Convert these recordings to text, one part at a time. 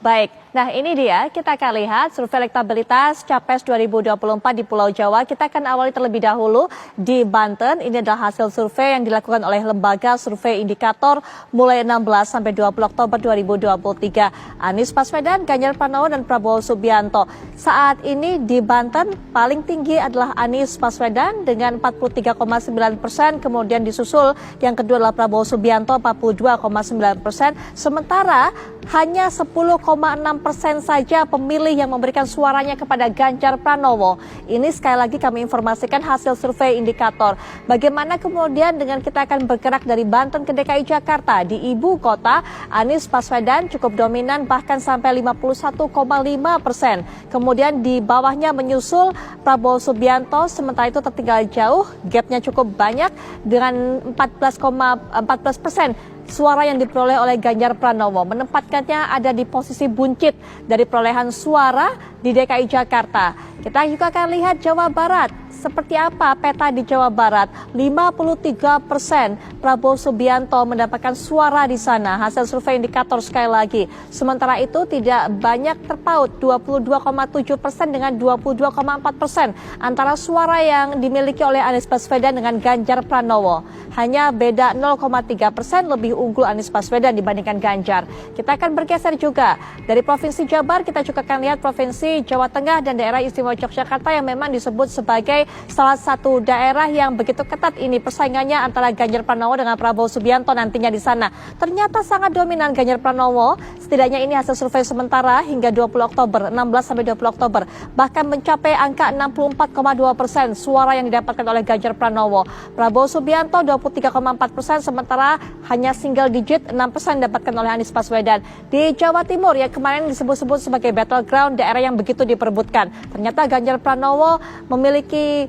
Baik, nah ini dia kita akan lihat survei elektabilitas Capres 2024 di Pulau Jawa. Kita akan awali terlebih dahulu di Banten. Ini adalah hasil survei yang dilakukan oleh Lembaga Survei Indikator mulai 16 sampai 20 Oktober 2023. Anies Baswedan, Ganjar Pranowo, dan Prabowo Subianto. Saat ini di Banten paling tinggi adalah Anies Baswedan dengan 43,9%, kemudian disusul yang kedua adalah Prabowo Subianto 42,9%, sementara hanya 10,6% saja pemilih yang memberikan suaranya kepada Ganjar Pranowo. Ini sekali lagi kami informasikan hasil survei indikator. Bagaimana kemudian dengan kita akan bergerak dari Banten ke DKI Jakarta. Di ibu kota, Anies Baswedan cukup dominan bahkan sampai 51,5%. Kemudian di bawahnya menyusul Prabowo Subianto, sementara itu tertinggal jauh, gapnya cukup banyak dengan 14,14%. Suara yang diperoleh oleh Ganjar Pranowo menempatkannya ada di posisi buncit dari perolehan suara di DKI Jakarta. Kita juga akan lihat Jawa Barat. Seperti apa peta di Jawa Barat? 53% Prabowo Subianto mendapatkan suara di sana. Hasil survei indikator sekali lagi. Sementara itu tidak banyak terpaut, 22,7% dengan 22,4% antara suara yang dimiliki oleh Anies Baswedan dengan Ganjar Pranowo. Hanya beda 0,3% lebih unggul Anies Baswedan dibandingkan Ganjar. Kita akan bergeser juga dari Provinsi Jabar, kita juga akan lihat Provinsi Jawa Tengah dan daerah istimewa Yogyakarta yang memang disebut sebagai salah satu daerah yang begitu ketat ini persaingannya antara Ganjar Pranowo dengan Prabowo Subianto nantinya di sana. Ternyata sangat dominan Ganjar Pranowo, setidaknya ini hasil survei sementara hingga 20 Oktober, 16 sampai 20 Oktober, bahkan mencapai angka 64,2% suara yang didapatkan oleh Ganjar Pranowo. Prabowo Subianto 23,4%, sementara hanya single digit 6% didapatkan oleh Anies Baswedan. Di Jawa Timur yang kemarin disebut-sebut sebagai battleground, daerah yang begitu diperebutkan. Ternyata Ganjar Pranowo memiliki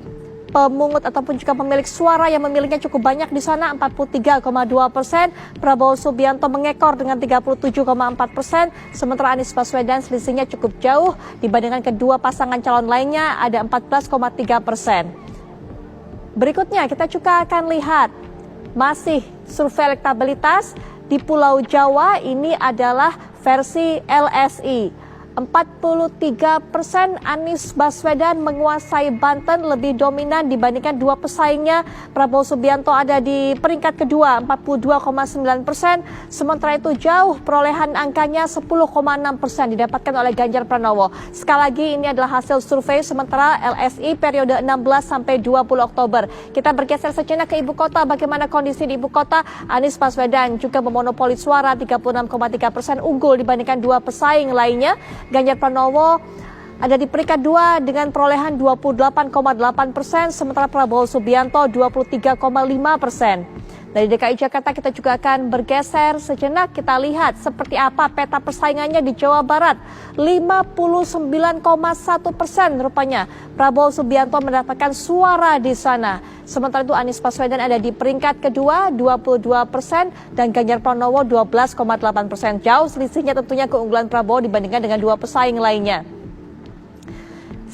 pemungut ataupun juga pemilik suara yang memilihnya cukup banyak di sana, 43,2%. Prabowo Subianto mengekor dengan 37,4%. Sementara Anies Baswedan selisihnya cukup jauh dibandingkan kedua pasangan calon lainnya, ada 14,3%. Berikutnya kita juga akan lihat masih survei elektabilitas di Pulau Jawa. Ini adalah versi LSI. 43% Anies Baswedan menguasai Banten, lebih dominan dibandingkan dua pesaingnya. Prabowo Subianto ada di peringkat kedua 42,9%, sementara itu jauh perolehan angkanya 10,6% didapatkan oleh Ganjar Pranowo. Sekali lagi ini adalah hasil survei sementara LSI periode 16 sampai 20 Oktober. Kita bergeser sejenak ke ibu kota. Bagaimana kondisi di ibu kota? Anies Baswedan juga memonopoli suara 36,3%, unggul dibandingkan dua pesaing lainnya. Ganjar Pranowo ada di peringkat 2 dengan perolehan 28,8%, sementara Prabowo Subianto 23,5%. Dari DKI Jakarta kita juga akan bergeser sejenak, kita lihat seperti apa peta persaingannya di Jawa Barat. 59,1% rupanya Prabowo Subianto mendapatkan suara di sana. Sementara itu Anies Baswedan ada di peringkat kedua 22% dan Ganjar Pranowo 12,8%. Jauh selisihnya tentunya keunggulan Prabowo dibandingkan dengan dua pesaing lainnya.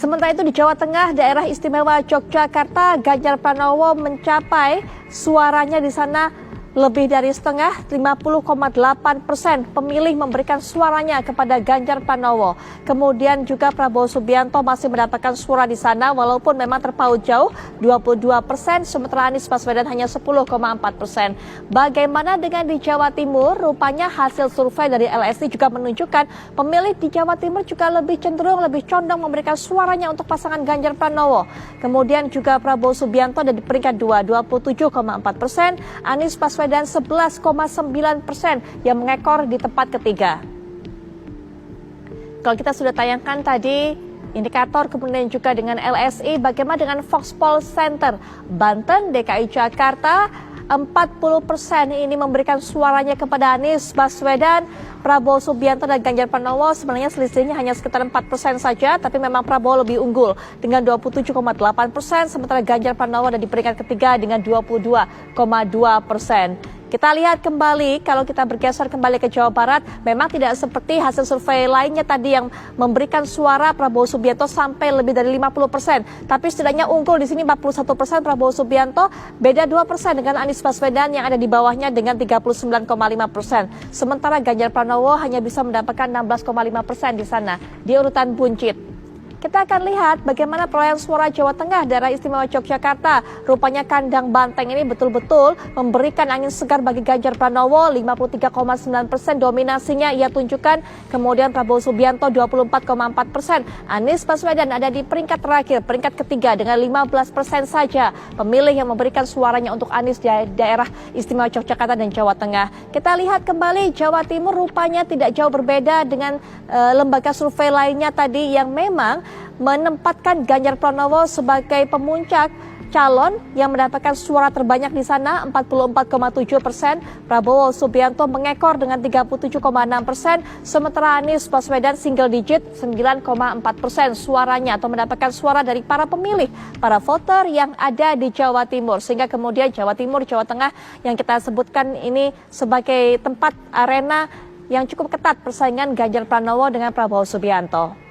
Sementara itu di Jawa Tengah, daerah istimewa Yogyakarta, Ganjar Pranowo mencapai suaranya di sana lebih dari setengah, 50,8% pemilih memberikan suaranya kepada Ganjar Pranowo. Kemudian juga Prabowo Subianto masih mendapatkan suara di sana walaupun memang terpaut jauh 22%, sementara Anies Baswedan hanya 10,4%. Bagaimana dengan di Jawa Timur? Rupanya hasil survei dari LSI juga menunjukkan pemilih di Jawa Timur juga lebih cenderung, lebih condong memberikan suaranya untuk pasangan Ganjar Pranowo. Kemudian juga Prabowo Subianto ada di peringkat 2, 27,4%, Anies Baswedan 11,9% yang mengekor di tempat ketiga. Kalau kita sudah tayangkan tadi indikator kemudian juga dengan LSI, bagaimana dengan Foxpol Center Banten, DKI Jakarta? 40% ini memberikan suaranya kepada Anies Baswedan. Prabowo Subianto dan Ganjar Pranowo sebenarnya selisihnya hanya sekitar 4% saja, tapi memang Prabowo lebih unggul dengan 27,8%, sementara Ganjar Pranowo ada di peringkat ketiga dengan 22,2%. Kita lihat kembali, kalau kita bergeser kembali ke Jawa Barat, memang tidak seperti hasil survei lainnya tadi yang memberikan suara Prabowo Subianto sampai lebih dari 50%. Tapi setidaknya unggul di sini 41% Prabowo Subianto, beda 2% dengan Anies Baswedan yang ada di bawahnya dengan 39,5%. Sementara Ganjar Pranowo hanya bisa mendapatkan 16,5% di sana, di urutan buncit. Kita akan lihat bagaimana perolehan suara Jawa Tengah, daerah istimewa Yogyakarta. Rupanya kandang banteng ini betul-betul memberikan angin segar bagi Ganjar Pranowo, 53,9% dominasinya ia tunjukkan. Kemudian Prabowo Subianto 24,4%. Anies Baswedan ada di peringkat terakhir, peringkat ketiga dengan 15% saja pemilih yang memberikan suaranya untuk Anies di daerah istimewa Yogyakarta dan Jawa Tengah. Kita lihat kembali Jawa Timur rupanya tidak jauh berbeda dengan lembaga survei lainnya tadi yang memang menempatkan Ganjar Pranowo sebagai pemuncak calon yang mendapatkan suara terbanyak di sana 44,7%. Prabowo Subianto mengekor dengan 37,6%, sementara Anies Baswedan single digit 9,4% suaranya atau mendapatkan suara dari para pemilih, para voter yang ada di Jawa Timur. Sehingga kemudian Jawa Timur, Jawa Tengah yang kita sebutkan ini sebagai tempat arena yang cukup ketat persaingan Ganjar Pranowo dengan Prabowo Subianto.